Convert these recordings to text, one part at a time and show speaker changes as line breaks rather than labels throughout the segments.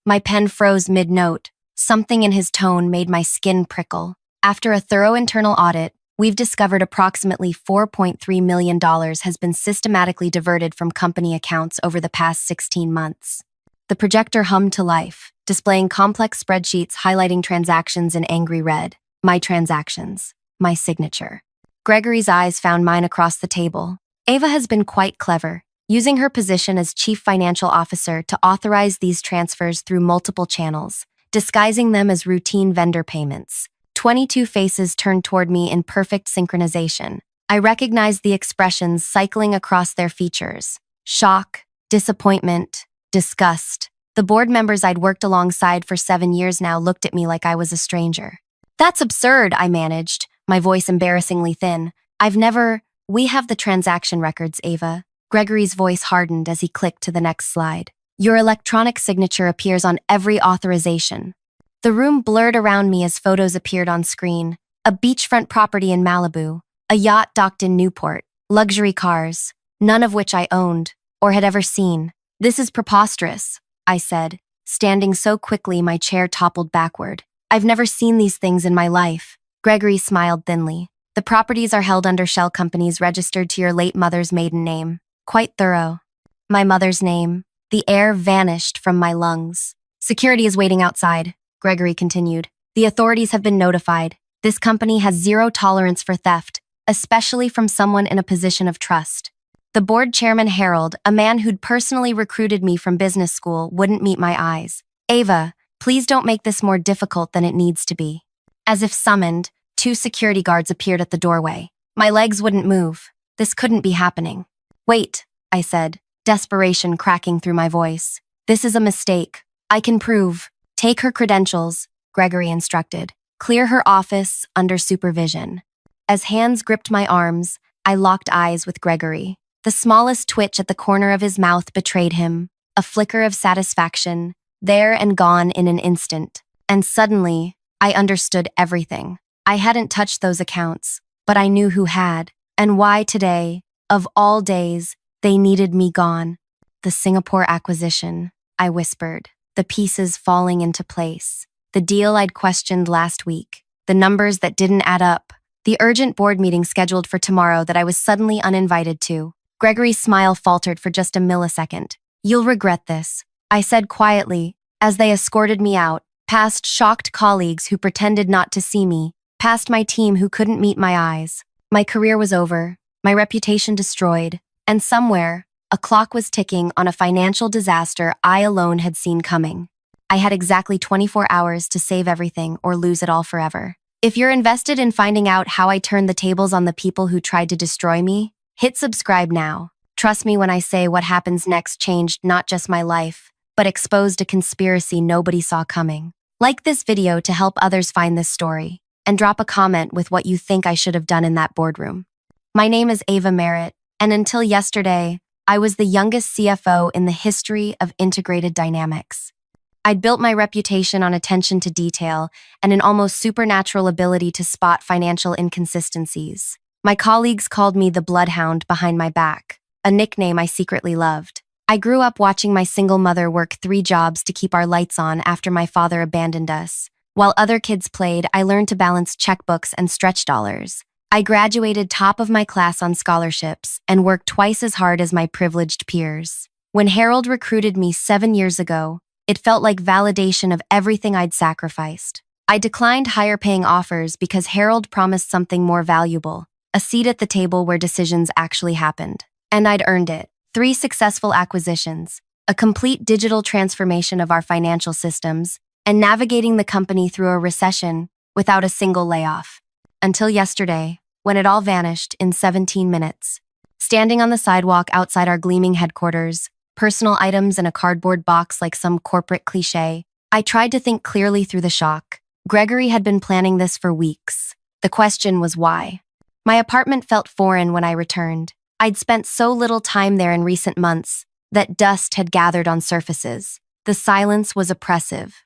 My pen froze mid-note. Something in his tone made my skin prickle. After a thorough internal audit, we've discovered approximately $4.3 million has been systematically diverted from company accounts over the past 16 months. The projector hummed to life, displaying complex spreadsheets highlighting transactions in angry red. My transactions. My signature. Gregory's eyes found mine across the table. Ava has been quite clever, using her position as chief financial officer to authorize these transfers through multiple channels, disguising them as routine vendor payments. 22 faces turned toward me in perfect synchronization. I recognized the expressions cycling across their features. Shock, disappointment, disgust. The board members I'd worked alongside for 7 years now looked at me like I was a stranger. "That's absurd," I managed, my voice embarrassingly thin. We have the transaction records, Ava." Gregory's voice hardened as he clicked to the next slide. "Your electronic signature appears on every authorization." The room blurred around me as photos appeared on screen. A beachfront property in Malibu, a yacht docked in Newport, luxury cars, none of which I owned or had ever seen. "This is preposterous," I said, standing so quickly my chair toppled backward. "I've never seen these things in my life." Gregory smiled thinly. "The properties are held under shell companies registered to your late mother's maiden name. Quite thorough." My mother's name. The air vanished from my lungs. "Security is waiting outside," Gregory continued. "The authorities have been notified. This company has zero tolerance for theft, especially from someone in a position of trust." The board chairman Harold, a man who'd personally recruited me from business school, wouldn't meet my eyes. "Ava, please don't make this more difficult than it needs to be." As if summoned, 2 security guards appeared at the doorway. My legs wouldn't move. This couldn't be happening. "Wait," I said, desperation cracking through my voice. "This is a mistake. I can prove." "Take her credentials," Gregory instructed. "Clear her office under supervision." As hands gripped my arms, I locked eyes with Gregory. The smallest twitch at the corner of his mouth betrayed him, a flicker of satisfaction, there and gone in an instant. And suddenly, I understood everything. I hadn't touched those accounts, but I knew who had, and why today, of all days, they needed me gone. "The Singapore acquisition," I whispered, the pieces falling into place. The deal I'd questioned last week, the numbers that didn't add up, the urgent board meeting scheduled for tomorrow that I was suddenly uninvited to. Gregory's smile faltered for just a millisecond. "You'll regret this," I said quietly, as they escorted me out, past shocked colleagues who pretended not to see me, past my team who couldn't meet my eyes. My career was over, my reputation destroyed, and somewhere, a clock was ticking on a financial disaster I alone had seen coming. I had exactly 24 hours to save everything or lose it all forever. If you're invested in finding out how I turned the tables on the people who tried to destroy me, hit subscribe now. Trust me when I say what happens next changed not just my life, but exposed a conspiracy nobody saw coming. Like this video to help others find this story, and drop a comment with what you think I should have done in that boardroom. My name is Ava Merritt, and until yesterday, I was the youngest CFO in the history of Integrated Dynamics. I'd built my reputation on attention to detail and an almost supernatural ability to spot financial inconsistencies. My colleagues called me the bloodhound behind my back, a nickname I secretly loved. I grew up watching my single mother work 3 jobs to keep our lights on after my father abandoned us. While other kids played, I learned to balance checkbooks and stretch dollars. I graduated top of my class on scholarships and worked twice as hard as my privileged peers. When Harold recruited me 7 years ago, it felt like validation of everything I'd sacrificed. I declined higher-paying offers because Harold promised something more valuable, a seat at the table where decisions actually happened. And I'd earned it. 3 successful acquisitions, a complete digital transformation of our financial systems, and navigating the company through a recession without a single layoff. Until yesterday, when it all vanished in 17 minutes. Standing on the sidewalk outside our gleaming headquarters, personal items in a cardboard box like some corporate cliché, I tried to think clearly through the shock. Gregory had been planning this for weeks. The question was why. My apartment felt foreign when I returned. I'd spent so little time there in recent months that dust had gathered on surfaces. The silence was oppressive.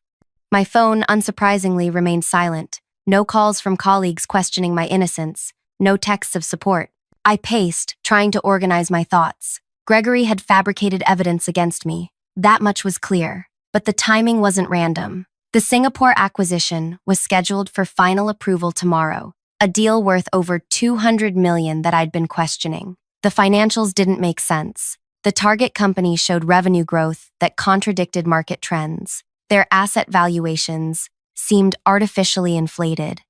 My phone, unsurprisingly, remained silent. No calls from colleagues questioning my innocence. No texts of support. I paced, trying to organize my thoughts. Gregory had fabricated evidence against me. That much was clear. but the timing wasn't random. The Singapore acquisition was scheduled for final approval tomorrow, a deal worth over $200 million that I'd been questioning. The financials didn't make sense. The target company showed revenue growth that contradicted market trends. Their asset valuations seemed artificially inflated.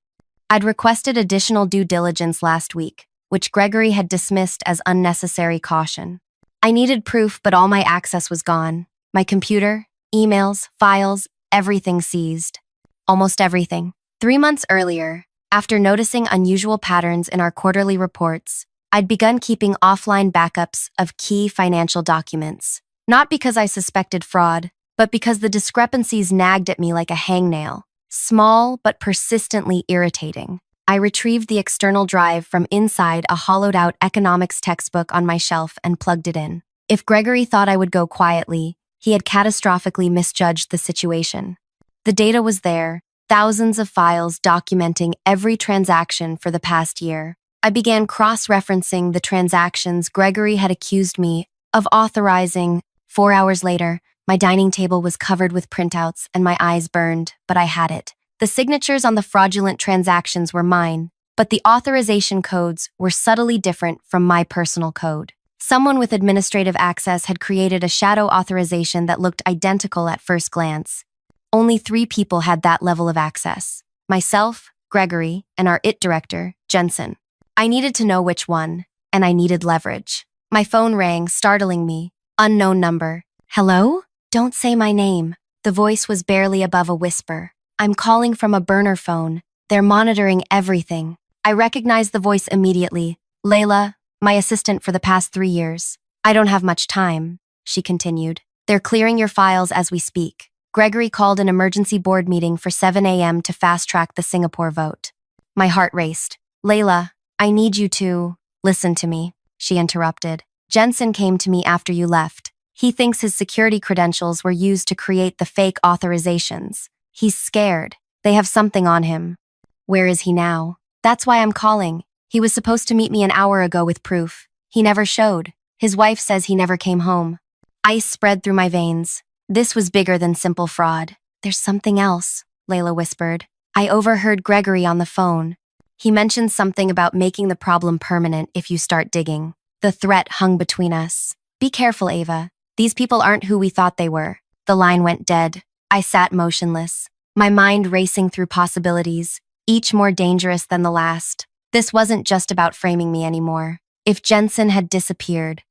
I'd requested additional due diligence last week, which Gregory had dismissed as unnecessary caution. I needed proof, but all my access was gone. My computer, emails, files, everything seized. Almost everything. 3 months earlier, after noticing unusual patterns in our quarterly reports, I'd begun keeping offline backups of key financial documents. Not because I suspected fraud, but because the discrepancies nagged at me like a hangnail. Small but persistently irritating. I retrieved the external drive from inside a hollowed-out economics textbook on my shelf and plugged it in. If Gregory thought I would go quietly, he had catastrophically misjudged the situation. The data was there, thousands of files documenting every transaction for the past year. I began cross-referencing the transactions Gregory had accused me of authorizing. 4 hours later, my dining table was covered with printouts and my eyes burned, but I had it. The signatures on the fraudulent transactions were mine, but the authorization codes were subtly different from my personal code. Someone with administrative access had created a shadow authorization that looked identical at first glance. Only 3 people had that level of access: myself, Gregory, and our IT director, Jensen. I needed to know which one, and I needed leverage. My phone rang, startling me. Unknown number. Hello? Don't say my name. The voice was barely above a whisper. I'm calling from a burner phone. They're monitoring everything. I recognized the voice immediately. Layla, my assistant for the past 3 years. I don't have much time, she continued. They're clearing your files as we speak. Gregory called an emergency board meeting for 7 a.m. to fast-track the Singapore vote. My heart raced. Layla, I need you to listen to me, she interrupted. Jensen came to me after you left. He thinks his security credentials were used to create the fake authorizations. He's scared. They have something on him. Where is he now? That's why I'm calling. He was supposed to meet me an hour ago with proof. He never showed. His wife says he never came home. Ice spread through my veins. This was bigger than simple fraud. There's something else, Layla whispered. I overheard Gregory on the phone. He mentioned something about making the problem permanent if you start digging. The threat hung between us. Be careful, Ava. These people aren't who we thought they were. The line went dead. I sat motionless, my mind racing through possibilities, each more dangerous than the last. This wasn't just about framing me anymore. If Jensen had disappeared.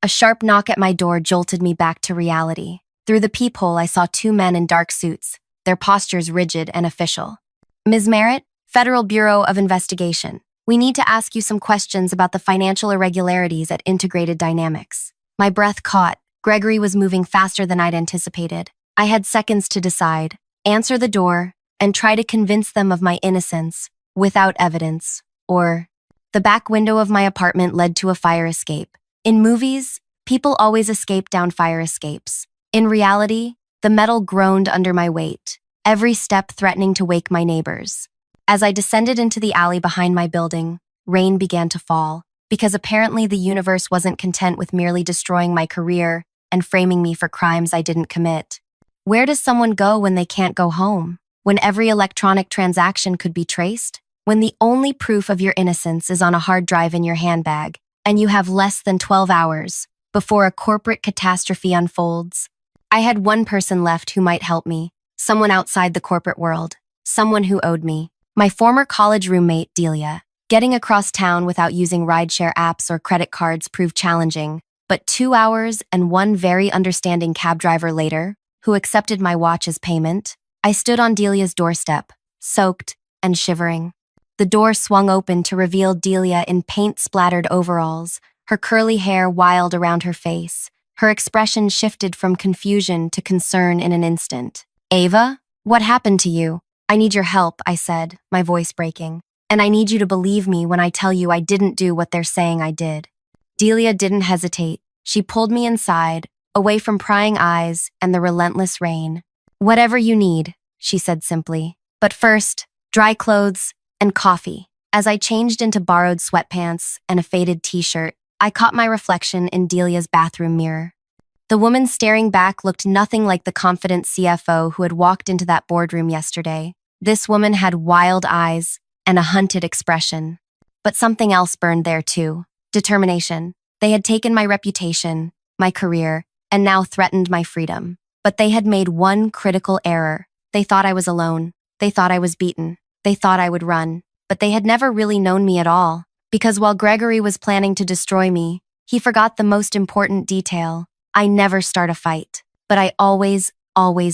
A sharp knock at my door jolted me back to reality. Through the peephole, I saw 2 men in dark suits, their postures rigid and official. Ms. Merritt, Federal Bureau of Investigation. We need to ask you some questions about the financial irregularities at Integrated Dynamics. My breath caught. Gregory was moving faster than I'd anticipated. I had seconds to decide, answer the door, and try to convince them of my innocence, without evidence, or... The back window of my apartment led to a fire escape. In movies, people always escape down fire escapes. In reality, the metal groaned under my weight, every step threatening to wake my neighbors. As I descended into the alley behind my building, rain began to fall, because apparently the universe wasn't content with merely destroying my career and framing me for crimes I didn't commit. Where does someone go when they can't go home? When every electronic transaction could be traced? When the only proof of your innocence is on a hard drive in your handbag, and you have less than 12 hours before a corporate catastrophe unfolds? I had one person left who might help me, someone outside the corporate world, someone who owed me. My former college roommate, Delia. Getting across town without using rideshare apps or credit cards proved challenging, but 2 hours and one very understanding cab driver later, who accepted my watch as payment, I stood on Delia's doorstep, soaked and shivering. The door swung open to reveal Delia in paint-splattered overalls, her curly hair wild around her face. Her expression shifted from confusion to concern in an instant. Ava, what happened to you? I need your help, I said, my voice breaking. And I need you to believe me when I tell you I didn't do what they're saying I did. Delia didn't hesitate. She pulled me inside, away from prying eyes and the relentless rain. Whatever you need, she said simply. But first, dry clothes and coffee. As I changed into borrowed sweatpants and a faded t-shirt, I caught my reflection in Delia's bathroom mirror. The woman staring back looked nothing like the confident CFO who had walked into that boardroom yesterday. This woman had wild eyes and a hunted expression. But something else burned there too. Determination. They had taken my reputation, my career, and now threatened my freedom. But they had made one critical error. They thought I was alone. They thought I was beaten. They thought I would run. But they had never really known me at all. Because while Gregory was planning to destroy me, he forgot the most important detail. I never start a fight, but I always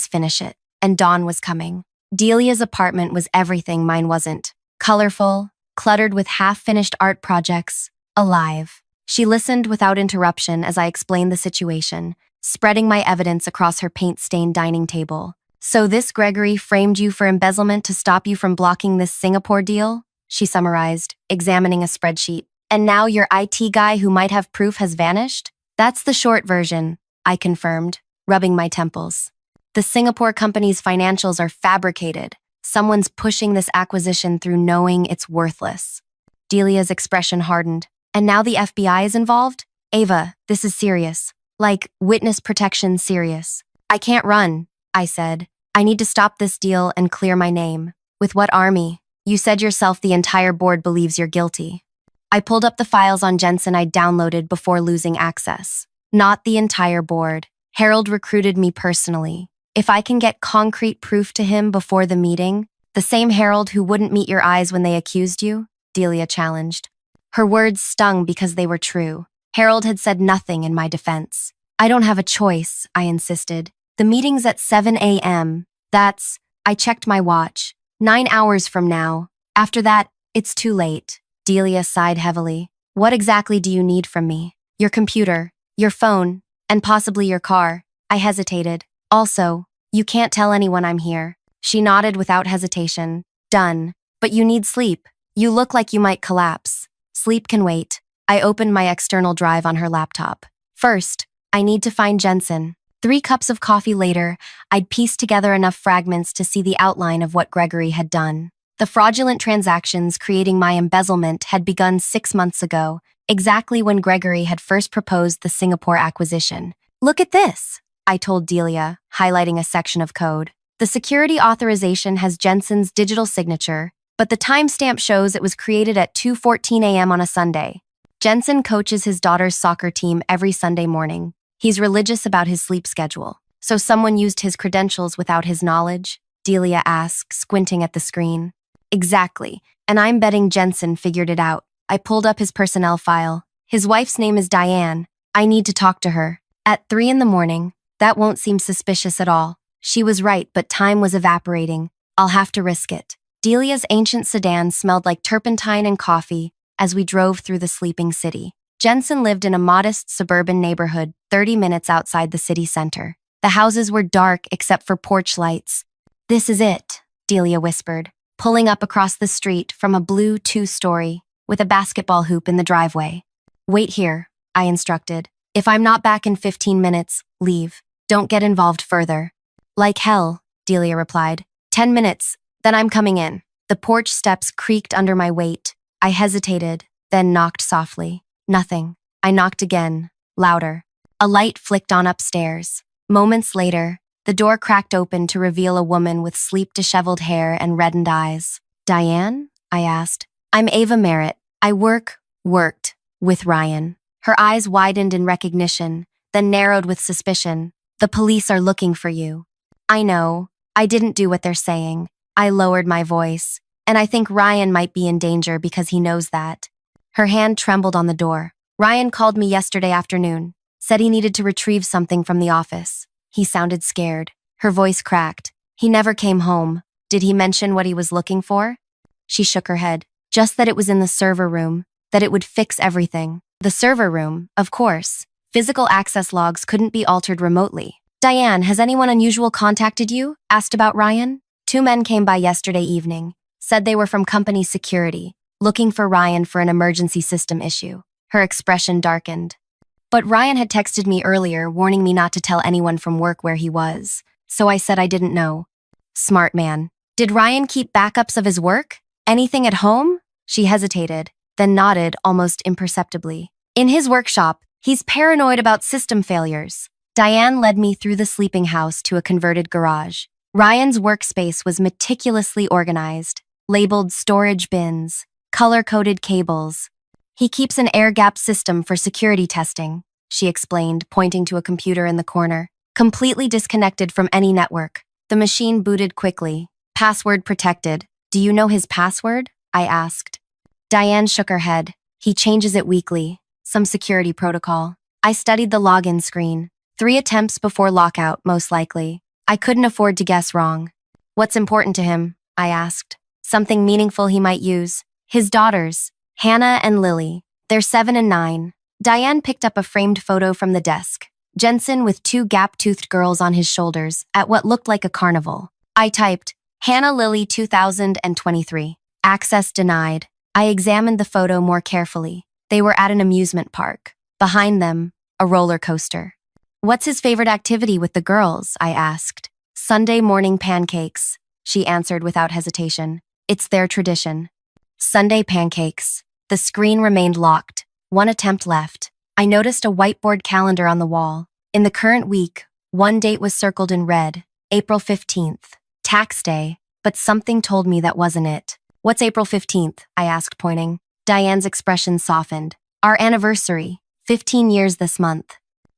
finish it. And dawn was coming. Delia's apartment was everything mine wasn't. Colorful, cluttered with half-finished art projects, alive. She listened without interruption as I explained the situation, spreading my evidence across her paint-stained dining table. So this Gregory framed you for embezzlement to stop you from blocking this Singapore deal? She summarized, examining a spreadsheet. And now your IT guy who might have proof has vanished? That's the short version, I confirmed, rubbing my temples. The Singapore company's financials are fabricated. Someone's pushing this acquisition through knowing it's worthless. Delia's expression hardened. And now the FBI is involved? Ava, this is serious. Like, witness protection serious. I can't run, I said. I need to stop this deal and clear my name. With what army? You said yourself the entire board believes you're guilty. I pulled up the files on Jensen I'd downloaded before losing access. Not the entire board. Harold recruited me personally. If I can get concrete proof to him before the meeting, the same Harold who wouldn't meet your eyes when they accused you, Delia challenged. Her words stung because they were true. Harold had said nothing in my defense. I don't have a choice, I insisted. The meeting's at 7 a.m. I checked my watch. 9 hours from now. After that, it's too late. Delia sighed heavily. What exactly do you need from me? Your computer, your phone, and possibly your car. I hesitated. Also, you can't tell anyone I'm here. She nodded without hesitation. Done. But you need sleep. You look like you might collapse. Sleep can wait. I opened my external drive on her laptop. First, I need to find Jensen. 3 cups of coffee later, I'd pieced together enough fragments to see the outline of what Gregory had done. The fraudulent transactions creating my embezzlement had begun 6 months ago, exactly when Gregory had first proposed the Singapore acquisition. Look at this, I told Delia, highlighting a section of code. The security authorization has Jensen's digital signature, but the timestamp shows it was created at 2:14 a.m. on a Sunday. Jensen coaches his daughter's soccer team every Sunday morning. He's religious about his sleep schedule. So someone used his credentials without his knowledge? Delia asked, squinting at the screen. Exactly, and I'm betting Jensen figured it out. I pulled up his personnel file. His wife's name is Diane. I need to talk to her. At 3 in the morning, that won't seem suspicious at all. She was right, but time was evaporating. I'll have to risk it. Delia's ancient sedan smelled like turpentine and coffee as we drove through the sleeping city. Jensen lived in a modest suburban neighborhood 30 minutes outside the city center. The houses were dark except for porch lights. This is it, Delia whispered, pulling up across the street from a blue 2-story with a basketball hoop in the driveway. Wait here, I instructed. If I'm not back in 15 minutes, leave. Don't get involved further. Like hell, Delia replied. 10 minutes, then I'm coming in. The porch steps creaked under my weight. I hesitated, then knocked softly. Nothing. I knocked again, louder. A light flicked on upstairs. Moments later, the door cracked open to reveal a woman with sleep-disheveled hair and reddened eyes. Diane? I asked. I'm Ava Merritt. I worked with Ryan. Her eyes widened in recognition, then narrowed with suspicion. The police are looking for you. I know. I didn't do what they're saying. I lowered my voice. And I think Ryan might be in danger because he knows that. Her hand trembled on the door. Ryan called me yesterday afternoon, said he needed to retrieve something from the office. He sounded scared. Her voice cracked. He never came home. Did he mention what he was looking for? She shook her head. Just that it was in the server room, that it would fix everything. The server room, of course. Physical access logs couldn't be altered remotely. Diane, has anyone unusual contacted you? Asked about Ryan. 2 men came by yesterday evening, said they were from company security, looking for Ryan for an emergency system issue. Her expression darkened. But Ryan had texted me earlier, warning me not to tell anyone from work where he was, so I said I didn't know. Smart man. Did Ryan keep backups of his work? Anything at home? She hesitated, then nodded almost imperceptibly. In his workshop, he's paranoid about system failures. Diane led me through the sleeping house to a converted garage. Ryan's workspace was meticulously organized, labeled storage bins, color-coded cables. He keeps an air-gap system for security testing, she explained, pointing to a computer in the corner. Completely disconnected from any network. The machine booted quickly. Password protected. Do you know his password? I asked. Diane shook her head. He changes it weekly. Some security protocol. I studied the login screen. 3 attempts before lockout, most likely. I couldn't afford to guess wrong. What's important to him? I asked. Something meaningful he might use. His daughters, Hannah and Lily. They're 7 and 9. Diane picked up a framed photo from the desk. Jensen with 2 gap-toothed girls on his shoulders at what looked like a carnival. I typed, Hannah Lily 2023. Access denied. I examined the photo more carefully. They were at an amusement park. Behind them, a roller coaster. What's his favorite activity with the girls? I asked. Sunday morning pancakes, she answered without hesitation. It's their tradition. Sunday pancakes. The screen remained locked. 1 attempt left. I noticed a whiteboard calendar on the wall. In the current week, 1 date was circled in red, April 15th, tax day, but something told me that wasn't it. What's April 15th? I asked, pointing. Diane's expression softened. Our anniversary, 15 years this month.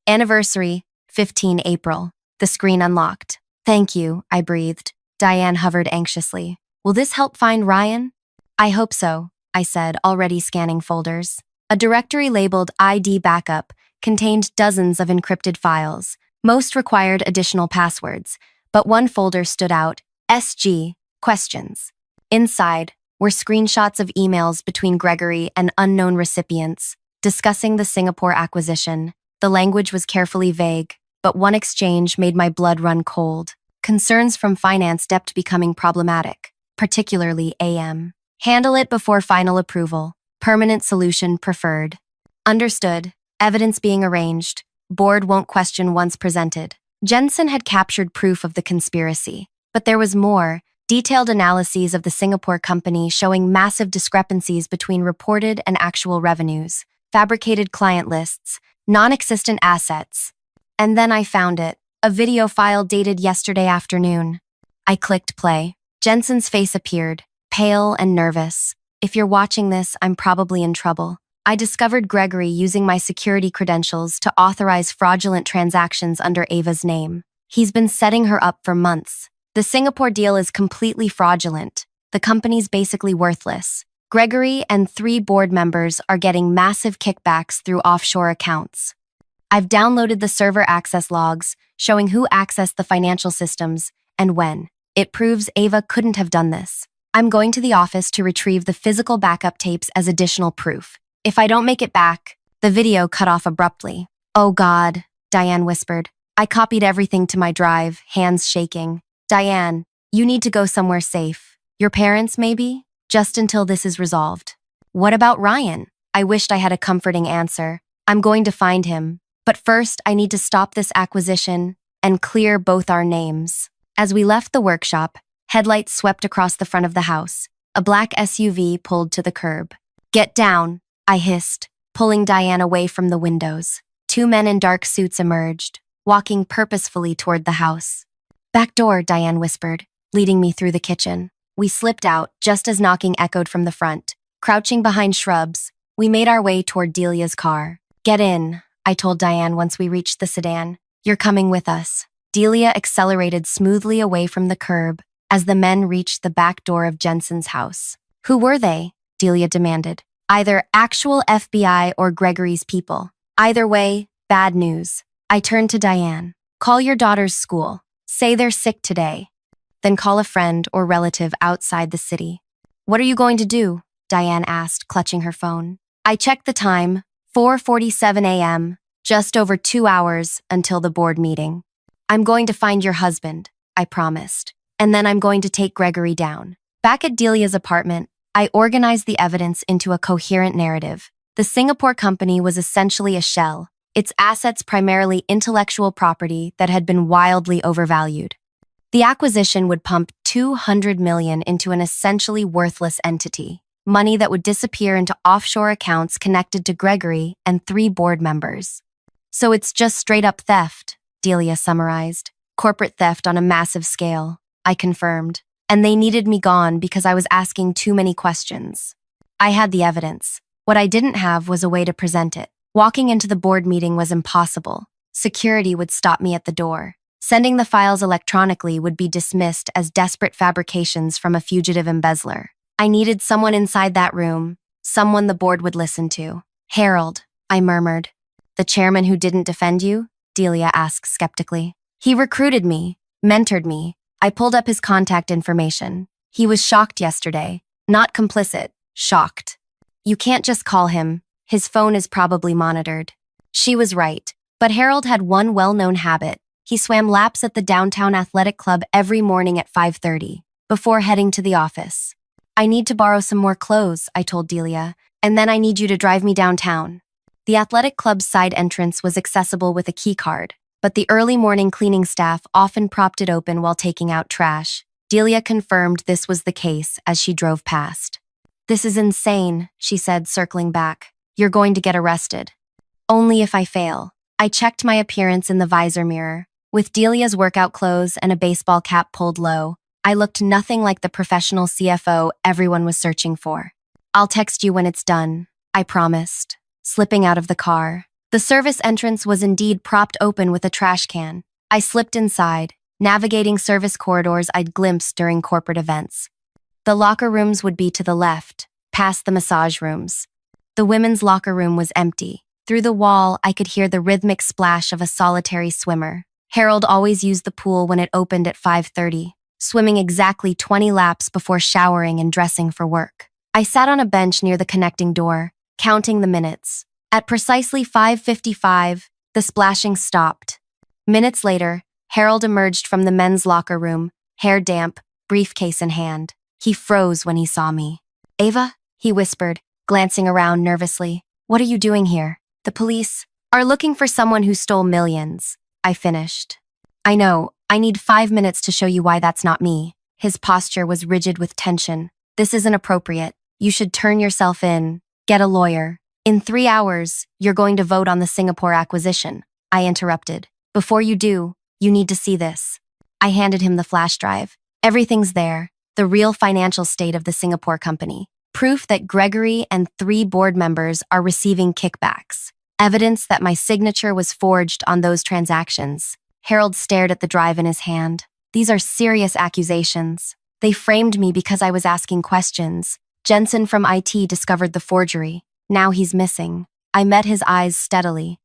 Anniversary, 15 April. The screen unlocked. Thank you, I breathed. Diane hovered anxiously. Will this help find Ryan? I hope so, I said, already scanning folders. A directory labeled ID Backup contained dozens of encrypted files. Most required additional passwords, but one folder stood out, SG, questions. Inside were screenshots of emails between Gregory and unknown recipients, discussing the Singapore acquisition. The language was carefully vague, but one exchange made my blood run cold. Concerns from finance kept becoming problematic, particularly AM. Handle it before final approval. Permanent solution preferred. Understood. Evidence being arranged. Board won't question once presented. Jensen had captured proof of the conspiracy, but there was more. Detailed analyses of the Singapore company showing massive discrepancies between reported and actual revenues, fabricated client lists, non-existent assets. And then I found it, a video file dated yesterday afternoon. I clicked play. Jensen's face appeared, pale and nervous. If you're watching this, I'm probably in trouble. I discovered Gregory using my security credentials to authorize fraudulent transactions under Ava's name. He's been setting her up for months. The Singapore deal is completely fraudulent. The company's basically worthless. Gregory and 3 board members are getting massive kickbacks through offshore accounts. I've downloaded the server access logs, showing who accessed the financial systems and when. It proves Ava couldn't have done this. I'm going to the office to retrieve the physical backup tapes as additional proof. If I don't make it back, the video cut off abruptly. Oh God, Diane whispered. I copied everything to my drive, hands shaking. Diane, you need to go somewhere safe. Your parents, maybe? Just until this is resolved. What about Ryan? I wished I had a comforting answer. I'm going to find him. But first, I need to stop this acquisition and clear both our names. As we left the workshop, headlights swept across the front of the house. A black SUV pulled to the curb. Get down, I hissed, pulling Diane away from the windows. 2 men in dark suits emerged, walking purposefully toward the house. Back door, Diane whispered, leading me through the kitchen. We slipped out just as knocking echoed from the front. Crouching behind shrubs, we made our way toward Delia's car. Get in, I told Diane once we reached the sedan. You're coming with us. Delia accelerated smoothly away from the curb as the men reached the back door of Jensen's house. Who were they? Delia demanded. Either actual FBI or Gregory's people. Either way, bad news. I turned to Diane. Call your daughter's school. Say they're sick today. Then call a friend or relative outside the city. What are you going to do? Diane asked, clutching her phone. I checked the time, 4:47 a.m., just over 2 hours until the board meeting. I'm going to find your husband, I promised. And then I'm going to take Gregory down. Back at Delia's apartment, I organized the evidence into a coherent narrative. The Singapore company was essentially a shell, its assets primarily intellectual property that had been wildly overvalued. The acquisition would pump $200 million into an essentially worthless entity, money that would disappear into offshore accounts connected to Gregory and 3 board members. So it's just straight-up theft, Delia summarized. Corporate theft on a massive scale, I confirmed. And they needed me gone because I was asking too many questions. I had the evidence. What I didn't have was a way to present it. Walking into the board meeting was impossible. Security would stop me at the door. Sending the files electronically would be dismissed as desperate fabrications from a fugitive embezzler. I needed someone inside that room, someone the board would listen to. Harold, I murmured. The chairman who didn't defend you? Delia asked skeptically. He recruited me, mentored me. I pulled up his contact information. He was shocked yesterday. Not complicit, shocked. You can't just call him. His phone is probably monitored. She was right, but Harold had one well-known habit. He swam laps at the downtown athletic club every morning at 5:30, before heading to the office. I need to borrow some more clothes, I told Delia, and then I need you to drive me downtown. The athletic club's side entrance was accessible with a key card, but the early morning cleaning staff often propped it open while taking out trash. Delia confirmed this was the case as she drove past. This is insane, she said, circling back. You're going to get arrested. Only if I fail. I checked my appearance in the visor mirror. With Delia's workout clothes and a baseball cap pulled low, I looked nothing like the professional CFO everyone was searching for. I'll text you when it's done, I promised, slipping out of the car. The service entrance was indeed propped open with a trash can. I slipped inside, navigating service corridors I'd glimpsed during corporate events. The locker rooms would be to the left, past the massage rooms. The women's locker room was empty. Through the wall, I could hear the rhythmic splash of a solitary swimmer. Harold always used the pool when it opened at 5:30, swimming exactly 20 laps before showering and dressing for work. I sat on a bench near the connecting door, counting the minutes. At precisely 5:55, the splashing stopped. Minutes later, Harold emerged from the men's locker room, hair damp, briefcase in hand. He froze when he saw me. Ava? He whispered, glancing around nervously. What are you doing here? The police are looking for someone who stole millions. I finished. I know, I need 5 minutes to show you why that's not me. His posture was rigid with tension. This isn't appropriate. You should turn yourself in. Get a lawyer. In 3 hours, you're going to vote on the Singapore acquisition. I interrupted. Before you do, you need to see this. I handed him the flash drive. Everything's there. The real financial state of the Singapore company. Proof that Gregory and 3 board members are receiving kickbacks. Evidence that my signature was forged on those transactions. Harold stared at the drive in his hand. These are serious accusations. They framed me because I was asking questions. Jensen from IT discovered the forgery. Now he's missing. I met his eyes steadily.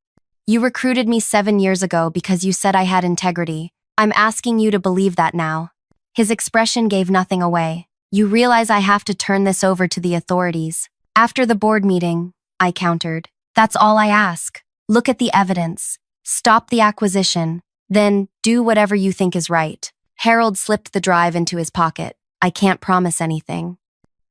You recruited me 7 years ago because you said I had integrity. I'm asking you to believe that now. His expression gave nothing away. You realize I have to turn this over to the authorities. After the board meeting, I countered. That's all I ask. Look at the evidence. Stop the acquisition. Then do whatever you think is right. Harold slipped the drive into his pocket. I can't promise anything.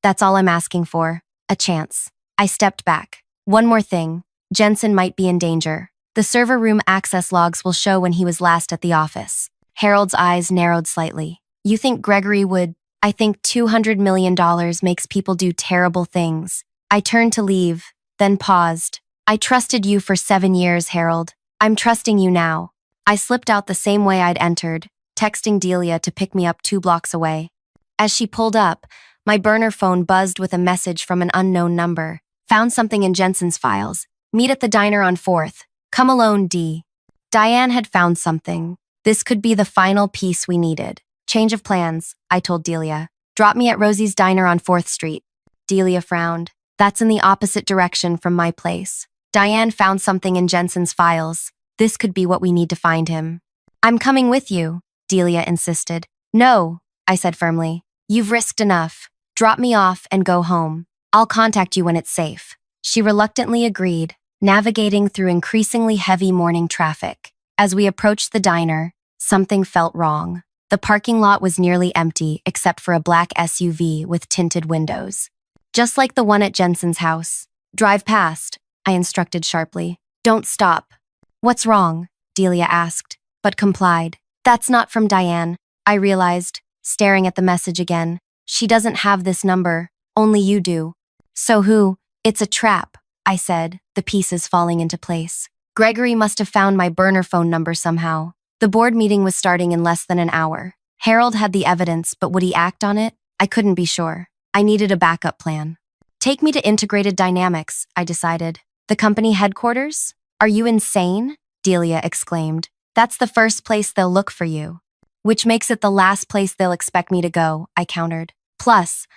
That's all I'm asking for. A chance. I stepped back. One more thing. Jensen might be in danger. The server room access logs will show when he was last at the office. Harold's eyes narrowed slightly. You think Gregory would? I think $200 million makes people do terrible things. I turned to leave, then paused. I trusted you for 7 years, Harold. I'm trusting you now. I slipped out the same way I'd entered, texting Delia to pick me up 2 blocks away. As she pulled up, my burner phone buzzed with a message from an unknown number. Found something in Jensen's files. Meet at the diner on 4th. Come alone, D. Diane had found something. This could be the final piece we needed. Change of plans, I told Delia. Drop me at Rosie's Diner on 4th Street. Delia frowned. That's in the opposite direction from my place. Diane found something in Jensen's files. This could be what we need to find him. I'm coming with you, Delia insisted. No, I said firmly. You've risked enough. Drop me off and go home. I'll contact you when it's safe. She reluctantly agreed, navigating through increasingly heavy morning traffic. As we approached the diner, something felt wrong. The parking lot was nearly empty except for a black SUV with tinted windows. Just like the one at Jensen's house. Drive past, I instructed sharply. Don't stop. What's wrong? Delia asked, but complied. That's not from Diane, I realized, staring at the message again. She doesn't have this number, only you do. So who? It's a trap, I said, the pieces falling into place. Gregory must have found my burner phone number somehow. The board meeting was starting in less than an hour. Harold had the evidence, but would he act on it? I couldn't be sure. I needed a backup plan. Take me to Integrated Dynamics, I decided. The company headquarters? Are you insane? Delia exclaimed. That's the first place they'll look for you. Which makes it the last place they'll expect me to go, I countered. Plus,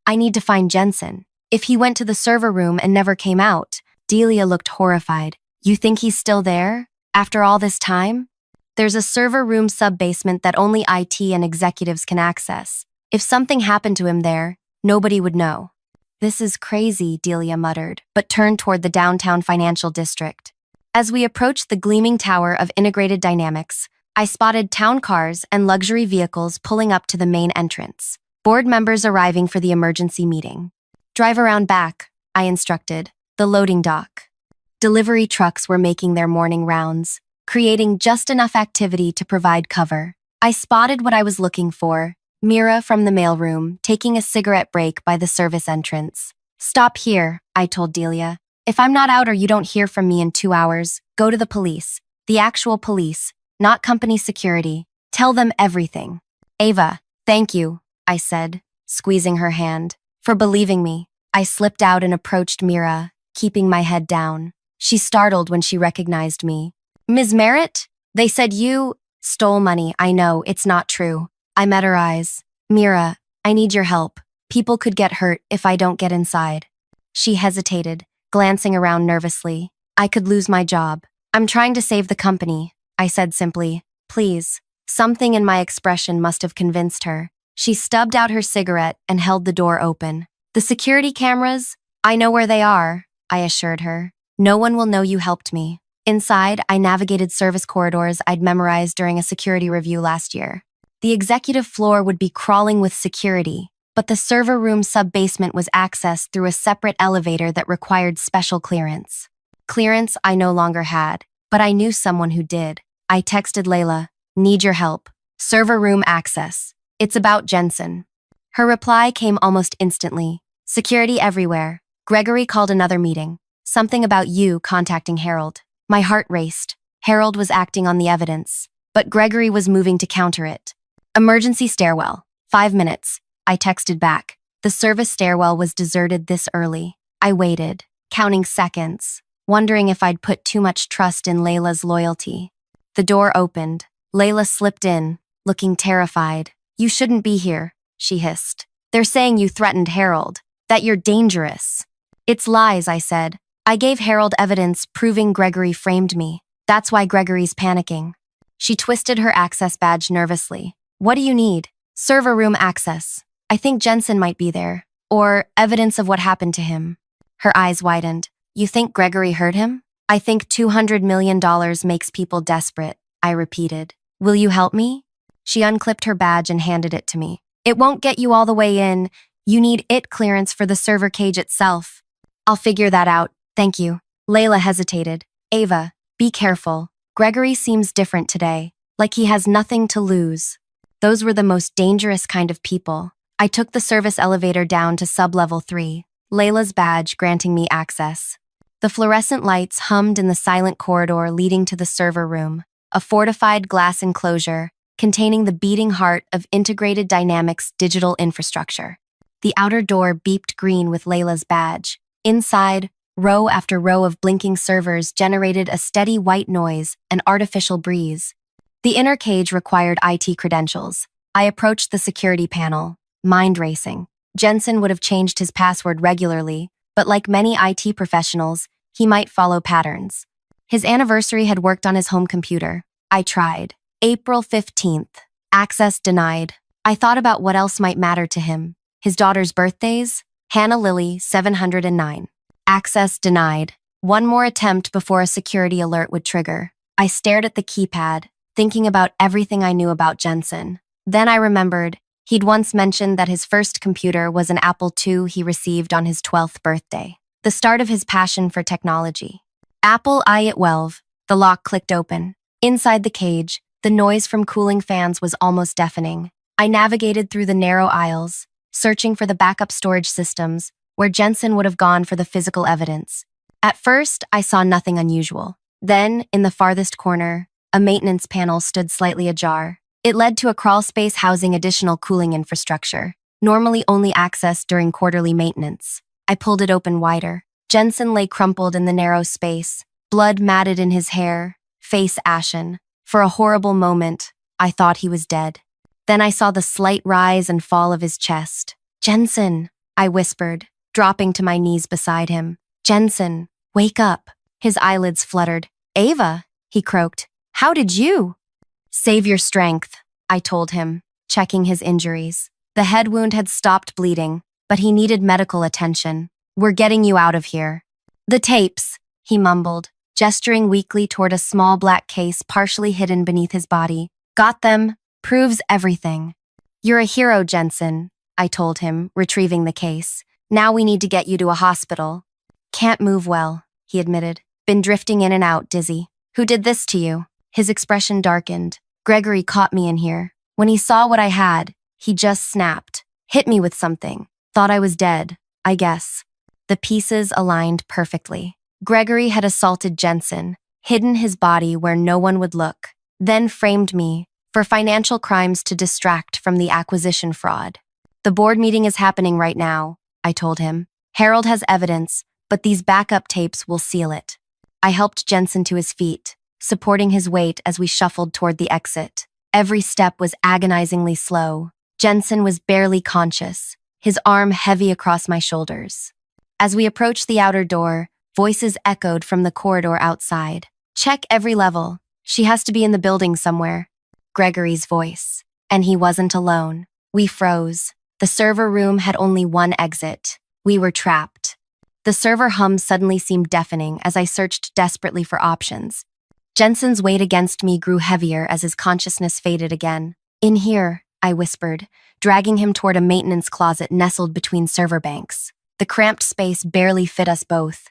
I need to find Jensen. If he went to the server room and never came out, Delia looked horrified. You think he's still there? After all this time? There's a server room sub-basement that only IT and executives can access. If something happened to him there, nobody would know. This is crazy, Delia muttered, but turned toward the downtown financial district. As we approached the gleaming tower of Integrated Dynamics, I spotted town cars and luxury vehicles pulling up to the main entrance. Board members arriving for the emergency meeting. Drive around back, I instructed. The loading dock. Delivery trucks were making their morning rounds, creating just enough activity to provide cover. I spotted what I was looking for, Mira from the mailroom, taking a cigarette break by the service entrance. Stop here, I told Delia. If I'm not out or you don't hear from me in 2 hours, go to the police. The actual police, not company security. Tell them everything. Ava, thank you, I said, squeezing her hand. For believing me. I slipped out and approached Mira, keeping my head down. She startled when she recognized me. Ms. Merritt? They said you stole money. I know, it's not true. I met her eyes. Mira, I need your help. People could get hurt if I don't get inside. She hesitated, glancing around nervously. I could lose my job. I'm trying to save the company, I said simply. Please. Something in my expression must have convinced her. She stubbed out her cigarette and held the door open. The security cameras? I know where they are, I assured her. No one will know you helped me. Inside, I navigated service corridors I'd memorized during a security review last year. The executive floor would be crawling with security, but the server room sub-basement was accessed through a separate elevator that required special clearance. Clearance I no longer had, but I knew someone who did. I texted Layla, need your help. Server room access. It's about Jensen. Her reply came almost instantly. Security everywhere. Gregory called another meeting. Something about you contacting Harold. My heart raced. Harold was acting on the evidence, but Gregory was moving to counter it. Emergency stairwell. 5 minutes. I texted back. The service stairwell was deserted this early. I waited, counting seconds, wondering if I'd put too much trust in Layla's loyalty. The door opened. Layla slipped in, looking terrified. You shouldn't be here, she hissed. They're saying you threatened Harold, that you're dangerous. It's lies, I said. I gave Harold evidence proving Gregory framed me. That's why Gregory's panicking. She twisted her access badge nervously. What do you need? Server room access. I think Jensen might be there. Or evidence of what happened to him. Her eyes widened. You think Gregory hurt him? I think $200 million makes people desperate, I repeated. Will you help me? She unclipped her badge and handed it to me. It won't get you all the way in. You need IT clearance for the server cage itself. I'll figure that out. Thank you. Layla hesitated. Ava, be careful. Gregory seems different today, like he has nothing to lose. Those were the most dangerous kind of people. I took the service elevator down to sub-level 3, Layla's badge granting me access. The fluorescent lights hummed in the silent corridor leading to the server room, a fortified glass enclosure containing the beating heart of Integrated Dynamics digital infrastructure. The outer door beeped green with Layla's badge. Inside, row after row of blinking servers generated a steady white noise and artificial breeze. The inner cage required IT credentials. I approached the security panel, mind racing. Jensen would have changed his password regularly, but like many IT professionals, he might follow patterns. His anniversary had worked on his home computer. I tried. April 15th. Access denied. I thought about what else might matter to him. His daughter's birthdays? Hannah Lily, 709. Access denied. One more attempt before a security alert would trigger. I stared at the keypad, thinking about everything I knew about Jensen. Then I remembered he'd once mentioned that his first computer was an Apple II he received on his 12th birthday, the start of his passion for technology. Apple I-12. The lock clicked open. Inside the cage, the noise from cooling fans was almost deafening. I navigated through the narrow aisles, searching for the backup storage systems, where Jensen would have gone for the physical evidence. At first, I saw nothing unusual. Then, in the farthest corner, a maintenance panel stood slightly ajar. It led to a crawl space housing additional cooling infrastructure, normally only accessed during quarterly maintenance. I pulled it open wider. Jensen lay crumpled in the narrow space, blood matted in his hair, face ashen. For a horrible moment, I thought he was dead. Then I saw the slight rise and fall of his chest. "Jensen," I whispered, dropping to my knees beside him. "Jensen, wake up." His eyelids fluttered. "Ava," he croaked. "How did you?" "Save your strength," I told him, checking his injuries. The head wound had stopped bleeding, but he needed medical attention. "We're getting you out of here." "The tapes," he mumbled, gesturing weakly toward a small black case partially hidden beneath his body. "Got them. Proves everything." "You're a hero, Jensen," I told him, retrieving the case. "Now we need to get you to a hospital." "Can't move well," he admitted. "Been drifting in and out, dizzy." "Who did this to you?" His expression darkened. "Gregory caught me in here. When he saw what I had, he just snapped. Hit me with something. Thought I was dead, I guess." The pieces aligned perfectly. Gregory had assaulted Jensen, hidden his body where no one would look, then framed me for financial crimes to distract from the acquisition fraud. "The board meeting is happening right now," I told him. "Harold has evidence, but these backup tapes will seal it." I helped Jensen to his feet, supporting his weight as we shuffled toward the exit. Every step was agonizingly slow. Jensen was barely conscious, his arm heavy across my shoulders. As we approached the outer door, voices echoed from the corridor outside. "Check every level. She has to be in the building somewhere." Gregory's voice. And he wasn't alone. We froze. The server room had only one exit. We were trapped. The server hum suddenly seemed deafening as I searched desperately for options. Jensen's weight against me grew heavier as his consciousness faded again. "In here," I whispered, dragging him toward a maintenance closet nestled between server banks. The cramped space barely fit us both.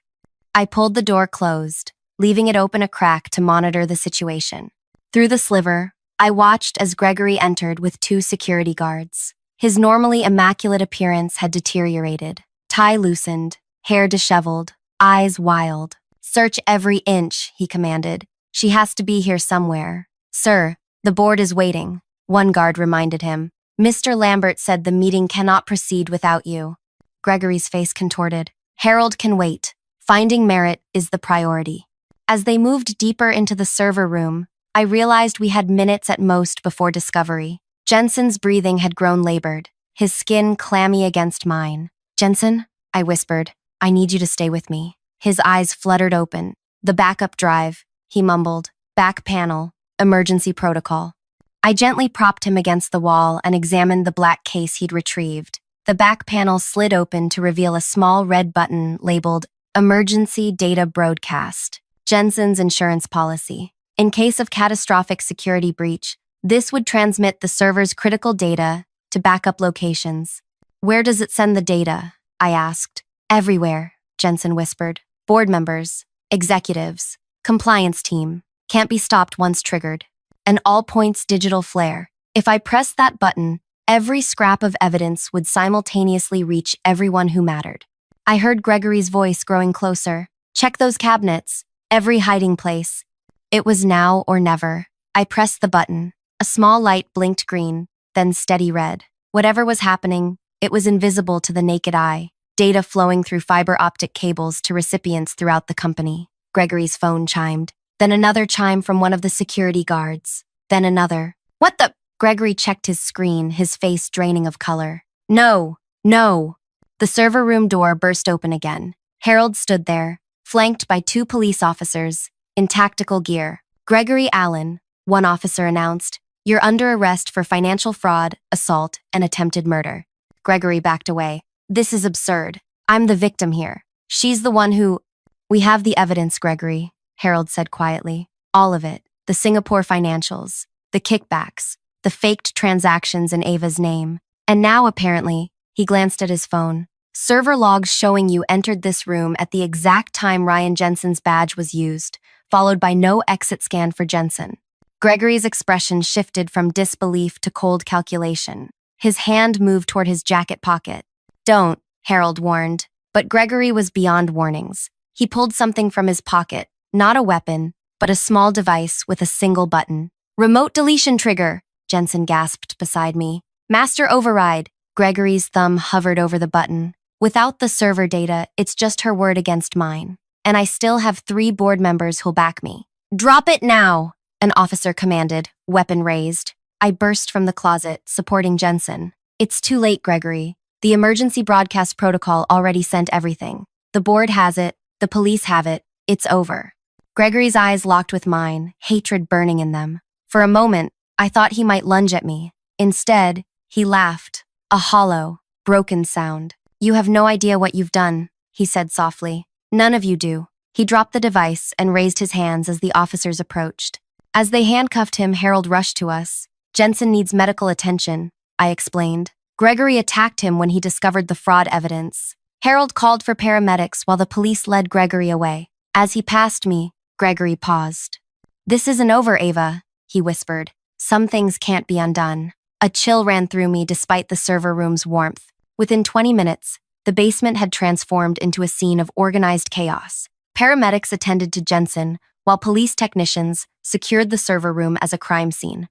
I pulled the door closed, leaving it open a crack to monitor the situation. Through the sliver, I watched as Gregory entered with 2 security guards. His normally immaculate appearance had deteriorated. Tie loosened, hair disheveled, eyes wild. "Search every inch," he commanded. "She has to be here somewhere." "Sir, the board is waiting," one guard reminded him. "Mr. Lambert said the meeting cannot proceed without you." Gregory's face contorted. "Harold can wait. Finding Merritt is the priority." As they moved deeper into the server room, I realized we had minutes at most before discovery. Jensen's breathing had grown labored, his skin clammy against mine. "Jensen," I whispered, "I need you to stay with me." His eyes fluttered open. "The backup drive," he mumbled. "Back panel. Emergency protocol." I gently propped him against the wall and examined the black case he'd retrieved. The back panel slid open to reveal a small red button labeled Emergency Data Broadcast, Jensen's insurance policy. In case of catastrophic security breach, this would transmit the server's critical data to backup locations. "Where does it send the data?" I asked. "Everywhere," Jensen whispered. "Board members, executives, compliance team. Can't be stopped once triggered. An all-points digital flare. If I pressed that button, every scrap of evidence would simultaneously reach everyone who mattered." I heard Gregory's voice growing closer. "Check those cabinets. Every hiding place." It was now or never. I pressed the button. A small light blinked green, then steady red. Whatever was happening, it was invisible to the naked eye. Data flowing through fiber optic cables to recipients throughout the company. Gregory's phone chimed. Then another chime from one of the security guards. Then another. "What the?" Gregory checked his screen, his face draining of color. "No! No!" The server room door burst open again. Harold stood there, flanked by 2 police officers, in tactical gear. "Gregory Allen," one officer announced, "you're under arrest for financial fraud, assault, and attempted murder." Gregory backed away. "This is absurd. I'm the victim here. She's the one who—" "We have the evidence, Gregory," Harold said quietly. "All of it. The Singapore financials, the kickbacks, the faked transactions in Ava's name. And now, apparently," he glanced at his phone, "server logs showing you entered this room at the exact time Ryan Jensen's badge was used, followed by no exit scan for Jensen." Gregory's expression shifted from disbelief to cold calculation. His hand moved toward his jacket pocket. "Don't," Harold warned. But Gregory was beyond warnings. He pulled something from his pocket, not a weapon, but a small device with a single button. Remote deletion trigger, Jensen gasped beside me. Master override. Gregory's thumb hovered over the button. Without the server data, it's just her word against mine. And I still have 3 board members who'll back me. Drop it now, an officer commanded, weapon raised. I burst from the closet, supporting Jensen. It's too late, Gregory. The emergency broadcast protocol already sent everything. The board has it, the police have it, it's over. Gregory's eyes locked with mine, hatred burning in them. For a moment, I thought he might lunge at me. Instead, he laughed, a hollow, broken sound. You have no idea what you've done, he said softly. None of you do. He dropped the device and raised his hands as the officers approached. As they handcuffed him, Harold rushed to us. Jensen needs medical attention, I explained. Gregory attacked him when he discovered the fraud evidence. Harold called for paramedics while the police led Gregory away. As he passed me, Gregory paused. This isn't over, Ava, he whispered. Some things can't be undone. A chill ran through me despite the server room's warmth. Within 20 minutes, the basement had transformed into a scene of organized chaos. Paramedics attended to Jensen, while police technicians secured the server room as a crime scene.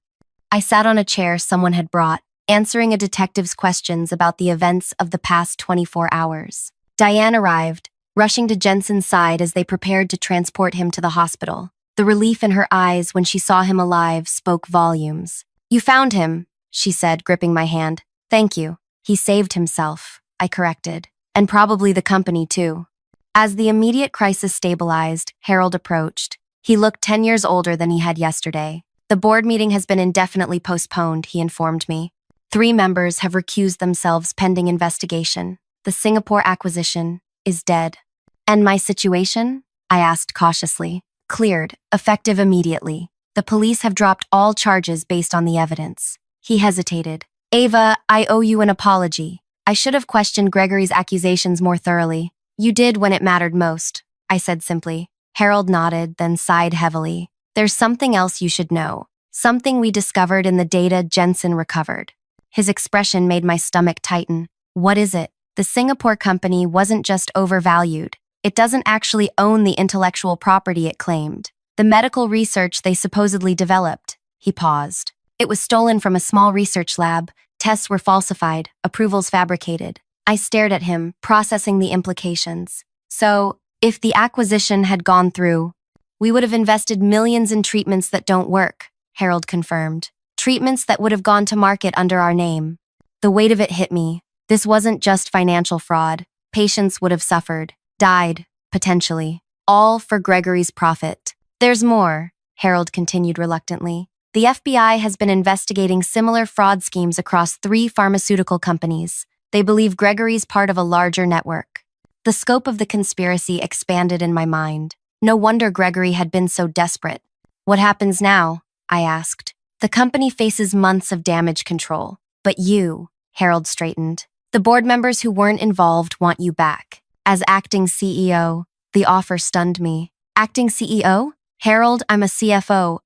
I sat on a chair someone had brought, answering a detective's questions about the events of the past 24 hours. Diane arrived, rushing to Jensen's side as they prepared to transport him to the hospital. The relief in her eyes when she saw him alive spoke volumes. You found him, she said, gripping my hand. Thank you. He saved himself, I corrected. And probably the company, too. As the immediate crisis stabilized, Harold approached. He looked 10 years older than he had yesterday. The board meeting has been indefinitely postponed, he informed me. 3 members have recused themselves pending investigation. The Singapore acquisition is dead. And my situation? I asked cautiously. Cleared, effective immediately. The police have dropped all charges based on the evidence. He hesitated. Ava, I owe you an apology. I should have questioned Gregory's accusations more thoroughly. You did when it mattered most, I said simply. Harold nodded, then sighed heavily. There's something else you should know. Something we discovered in the data Jensen recovered. His expression made my stomach tighten. What is it? The Singapore company wasn't just overvalued. It doesn't actually own the intellectual property it claimed. The medical research they supposedly developed. He paused. It was stolen from a small research lab. Tests were falsified, approvals fabricated. I stared at him, processing the implications. So, if the acquisition had gone through, we would have invested millions in treatments that don't work, Harold confirmed. Treatments that would have gone to market under our name. The weight of it hit me. This wasn't just financial fraud. Patients would have suffered, died, potentially. All for Gregory's profit. There's more, Harold continued reluctantly. The FBI has been investigating similar fraud schemes across 3 pharmaceutical companies. They believe Gregory's part of a larger network. The scope of the conspiracy expanded in my mind. No wonder Gregory had been so desperate. What happens now? I asked. The company faces months of damage control. But you, Harold straightened. The board members who weren't involved want you back. As acting CEO, the offer stunned me. Acting CEO? Harold, I'm a CFO.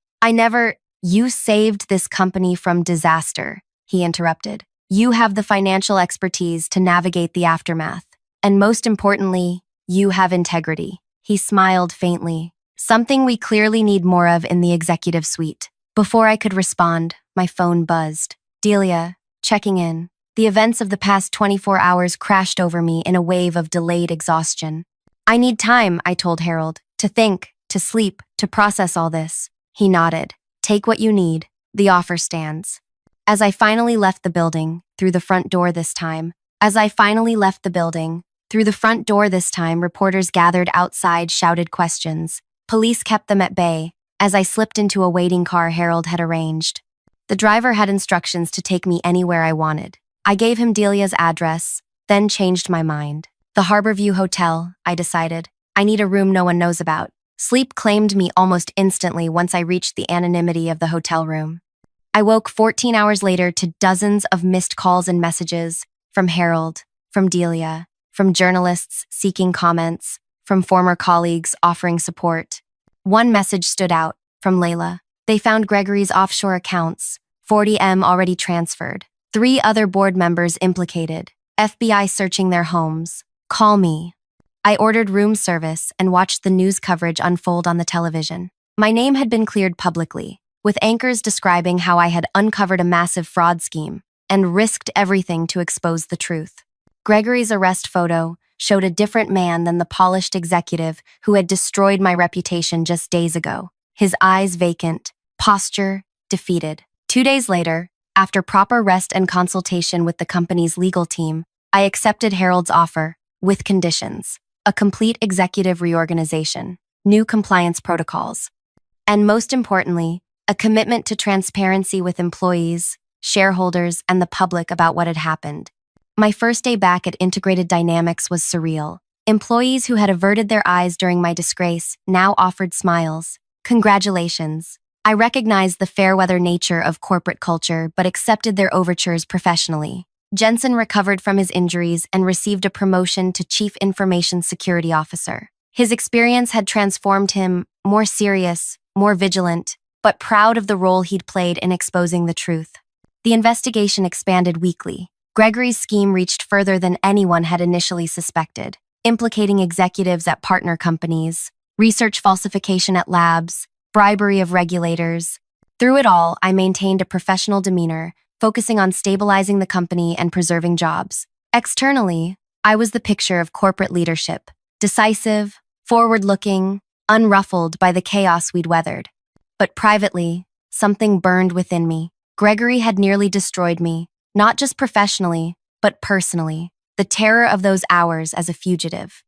You saved this company from disaster, he interrupted. You have the financial expertise to navigate the aftermath. And most importantly, you have integrity. He smiled faintly. Something we clearly need more of in the executive suite. Before I could respond, my phone buzzed. Delia, checking in. The events of the past 24 hours crashed over me in a wave of delayed exhaustion. I need time, I told Harold, to think, to sleep, to process all this. He nodded. Take what you need. The offer stands. As I finally left the building, through the front door this time, reporters gathered outside, shouted questions. Police kept them at bay, as I slipped into a waiting car Harold had arranged. The driver had instructions to take me anywhere I wanted. I gave him Delia's address, then changed my mind. The Harborview Hotel, I decided. I need a room no one knows about. Sleep claimed me almost instantly once I reached the anonymity of the hotel room. I woke 14 hours later to dozens of missed calls and messages from Harold, from Delia, from journalists seeking comments, from former colleagues offering support. One message stood out, from Layla. They found Gregory's offshore accounts, 40M already transferred, 3 other board members implicated, FBI searching their homes. Call me. I ordered room service and watched the news coverage unfold on the television. My name had been cleared publicly, with anchors describing how I had uncovered a massive fraud scheme and risked everything to expose the truth. Gregory's arrest photo showed a different man than the polished executive who had destroyed my reputation just days ago, his eyes vacant, posture defeated. 2 days later, after proper rest and consultation with the company's legal team, I accepted Harold's offer, with conditions: a complete executive reorganization, new compliance protocols, and most importantly, a commitment to transparency with employees, shareholders, and the public about what had happened. My first day back at Integrated Dynamics was surreal. Employees who had averted their eyes during my disgrace now offered smiles. Congratulations. I recognized the fair-weather nature of corporate culture but accepted their overtures professionally. Jensen recovered from his injuries and received a promotion to Chief Information Security Officer. His experience had transformed him more serious, more vigilant, but proud of the role he'd played in exposing the truth. The investigation expanded weekly. Gregory's scheme reached further than anyone had initially suspected, implicating executives at partner companies, research falsification at labs, bribery of regulators. Through it all, I maintained a professional demeanor, focusing on stabilizing the company and preserving jobs. Externally, I was the picture of corporate leadership, decisive, forward-looking, unruffled by the chaos we'd weathered. But privately, something burned within me. Gregory had nearly destroyed me, not just professionally, but personally. The terror of those hours as a fugitive.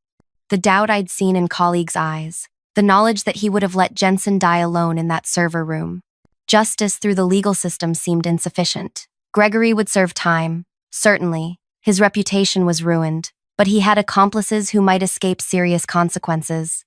The doubt I'd seen in colleagues' eyes. The knowledge that he would have let Jensen die alone in that server room. Justice through the legal system seemed insufficient. Gregory would serve time, certainly. His reputation was ruined, but he had accomplices who might escape serious consequences.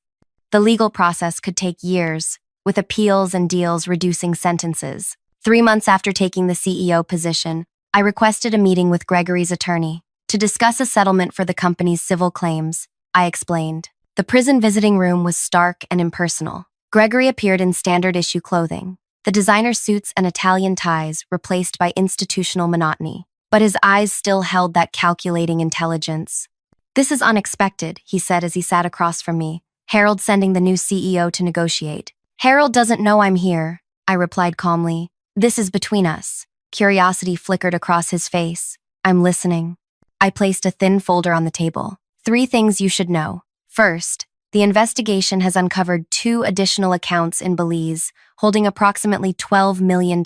The legal process could take years, with appeals and deals reducing sentences. 3 months after taking the CEO position, I requested a meeting with Gregory's attorney to discuss a settlement for the company's civil claims. I explained. The prison visiting room was stark and impersonal. Gregory appeared in standard-issue clothing, the designer suits and Italian ties replaced by institutional monotony. But his eyes still held that calculating intelligence. "This is unexpected," he said as he sat across from me, Harold sending the new CEO to negotiate. "Harold doesn't know I'm here," I replied calmly. "This is between us." Curiosity flickered across his face. "I'm listening." I placed a thin folder on the table. 3 things you should know. First, the investigation has uncovered 2 additional accounts in Belize, holding approximately $12 million,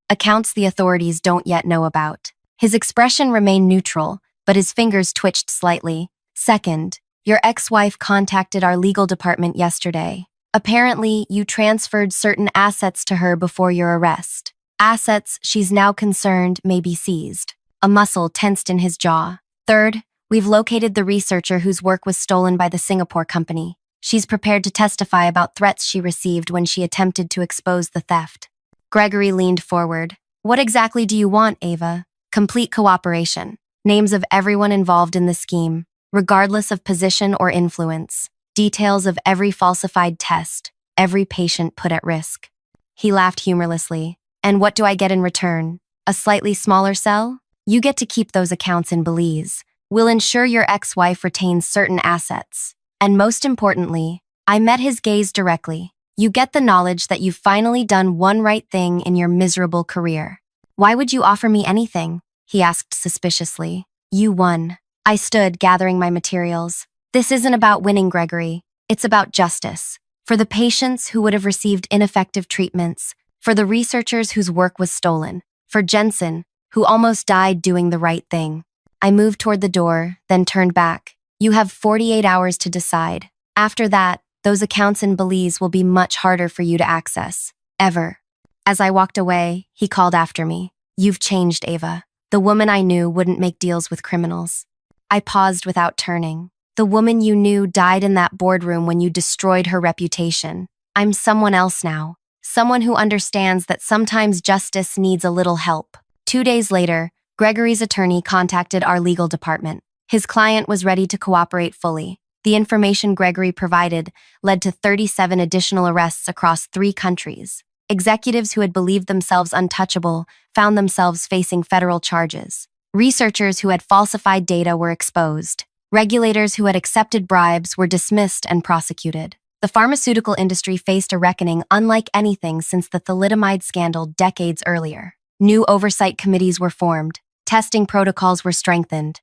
accounts the authorities don't yet know about. His expression remained neutral, but his fingers twitched slightly. Second, your ex-wife contacted our legal department yesterday. Apparently, you transferred certain assets to her before your arrest. Assets she's now concerned may be seized. A muscle tensed in his jaw. Third, we've located the researcher whose work was stolen by the Singapore company. She's prepared to testify about threats she received when she attempted to expose the theft. Gregory leaned forward. "What exactly do you want, Ava?" "Complete cooperation. Names of everyone involved in the scheme, regardless of position or influence. Details of every falsified test, every patient put at risk." He laughed humorlessly. "And what do I get in return? A slightly smaller cell? You get to keep those accounts in Belize. We'll ensure your ex-wife retains certain assets. And most importantly," I met his gaze directly, "you get the knowledge that you've finally done one right thing in your miserable career." "Why would you offer me anything?" he asked suspiciously. "You won." I stood, gathering my materials. "This isn't about winning, Gregory. It's about justice. For the patients who would have received ineffective treatments, for the researchers whose work was stolen, for Jensen, who almost died doing the right thing." I moved toward the door, then turned back. "You have 48 hours to decide. After that, those accounts in Belize will be much harder for you to access. Ever." As I walked away, he called after me. "You've changed, Ava. The woman I knew wouldn't make deals with criminals." I paused without turning. "The woman you knew died in that boardroom when you destroyed her reputation. I'm someone else now. Someone who understands that sometimes justice needs a little help." 2 days later, Gregory's attorney contacted our legal department. His client was ready to cooperate fully. The information Gregory provided led to 37 additional arrests across 3 countries. Executives who had believed themselves untouchable found themselves facing federal charges. Researchers who had falsified data were exposed. Regulators who had accepted bribes were dismissed and prosecuted. The pharmaceutical industry faced a reckoning unlike anything since the thalidomide scandal decades earlier. New oversight committees were formed, testing protocols were strengthened,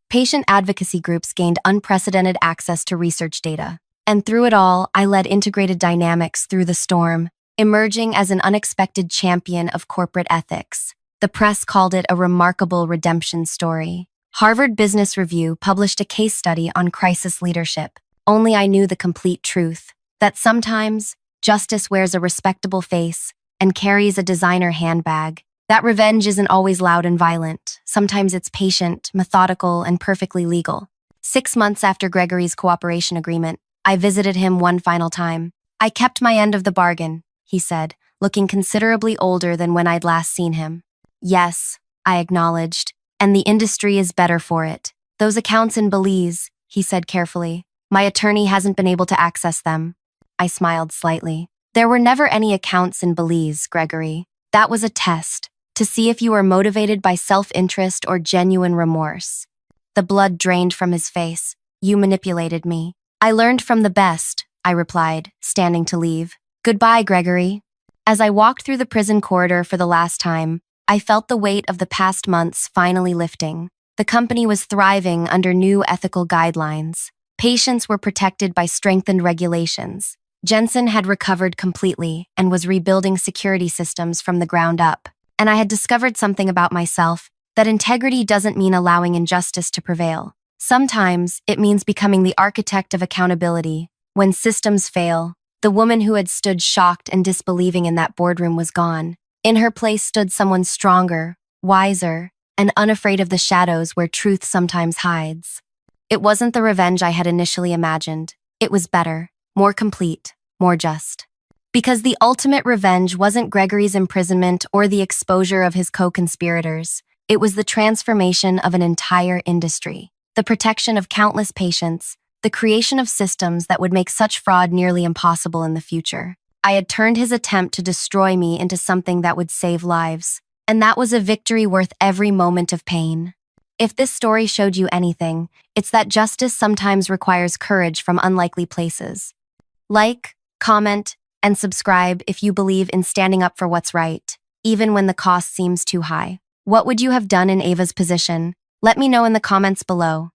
patient advocacy groups gained unprecedented access to research data. And through it all, I led Integrated Dynamics through the storm, emerging as an unexpected champion of corporate ethics. The press called it a remarkable redemption story. Harvard Business Review published a case study on crisis leadership. Only I knew the complete truth, that sometimes justice wears a respectable face and carries a designer handbag. That revenge isn't always loud and violent. Sometimes it's patient, methodical, and perfectly legal. 6 months after Gregory's cooperation agreement, I visited him one final time. "I kept my end of the bargain," he said, looking considerably older than when I'd last seen him. "Yes," I acknowledged, "and the industry is better for it. Those accounts in Belize," he said carefully. "My attorney hasn't been able to access them." I smiled slightly. "There were never any accounts in Belize, Gregory. That was a test, to see if you were motivated by self-interest or genuine remorse." The blood drained from his face. "You manipulated me." "I learned from the best," I replied, standing to leave. "Goodbye, Gregory." As I walked through the prison corridor for the last time, I felt the weight of the past months finally lifting. The company was thriving under new ethical guidelines. Patients were protected by strengthened regulations. Jensen had recovered completely and was rebuilding security systems from the ground up. And I had discovered something about myself, that integrity doesn't mean allowing injustice to prevail. Sometimes it means becoming the architect of accountability. When systems fail, the woman who had stood shocked and disbelieving in that boardroom was gone. In her place stood someone stronger, wiser, and unafraid of the shadows where truth sometimes hides. It wasn't the revenge I had initially imagined. It was better, more complete, more just. Because the ultimate revenge wasn't Gregory's imprisonment or the exposure of his co-conspirators. It was the transformation of an entire industry, the protection of countless patients, the creation of systems that would make such fraud nearly impossible in the future. I had turned his attempt to destroy me into something that would save lives, and that was a victory worth every moment of pain. If this story showed you anything, it's that justice sometimes requires courage from unlikely places. Like, comment, and subscribe if you believe in standing up for what's right, even when the cost seems too high. What would you have done in Ava's position? Let me know in the comments below.